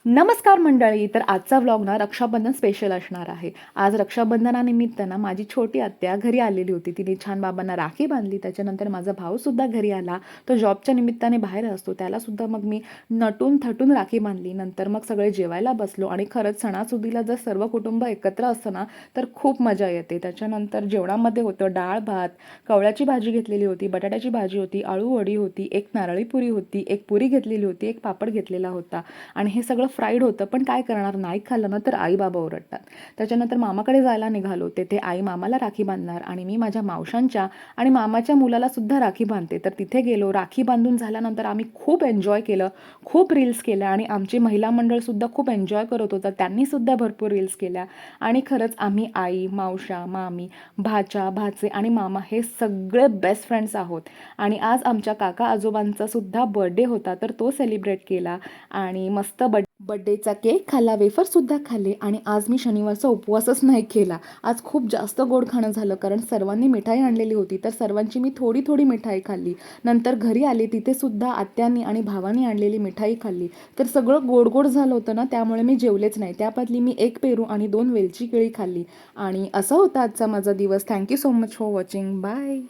नमस्कार मंडळी. तर आजचा व्लॉग ना रक्षाबंधन स्पेशल असणार आहे. आज रक्षाबंधनानिमित्त ना माझी छोटी आत्या घरी आलेली होती. तिने छान बाबांना राखी बांधली. त्याच्यानंतर माझा भाऊसुद्धा घरी आला. तो जॉबच्या निमित्ताने बाहेर असतो. त्यालासुद्धा मग मी नटून थटून राखी बांधली. नंतर मग सगळे जेवायला बसलो आणि खरंच सणासुदीला जर सर्व कुटुंब एकत्र असतं ना तर खूप मजा येते. त्याच्यानंतर जेवणामध्ये होतं डाळ भात, कवळ्याची भाजी घेतलेली होती, बटाट्याची भाजी होती, आळू वडी होती, एक नारळी पुरी होती, एक पुरी घेतलेली होती, एक पापड घेतलेला होता आणि हे सगळं फ्राईड होतं. पण काय करणार, नाही खाल्लं ना तर आई बाबा ओरडतात. त्याच्यानंतर मामाकडे जायला निघालो. तेथे आई मामाला राखी बांधणार आणि मी माझ्या मावशांच्या आणि मामाच्या मुलाला सुद्धा राखी बांधते. तर तिथे गेलो. राखी बांधून झाल्यानंतर आम्ही खूप एन्जॉय केलं, खूप रील्स केल्या आणि आमची महिला मंडळ सुद्धा खूप एन्जॉय करत होतं. त्यांनी सुद्धा भरपूर रील्स केल्या आणि खरंच आम्ही आई, मावशा, मामी, भाच्या, भाचे आणि मामा हे सगळे बेस्ट फ्रेंड्स आहोत. आणि आज आमच्या काका आजोबांचा सुद्धा बर्थडे होता, तर तो सेलिब्रेट केला आणि मस्त बड्डेचा केक खाल्ला, वेफरसुद्धा खाल्ले आणि आज मी शनिवारचा उपवासच नाही केला. आज खूप जास्त गोड खाणं झालं कारण सर्वांनी मिठाई आणलेली होती. तर सर्वांची मी थोडी थोडी मिठाई खाल्ली. नंतर घरी आले, तिथे सुद्धा आत्यांनी आणि भावानी आणलेली मिठाई खाल्ली. तर सगळं गोड गोड झालं होतं ना, त्यामुळे मी जेवलेच नाही. त्याबदली मी एक पेरू आणि 2 वेलची केळी खाल्ली. आणि असा होता आजचा माझा दिवस. Thank you so much for watching. Bye.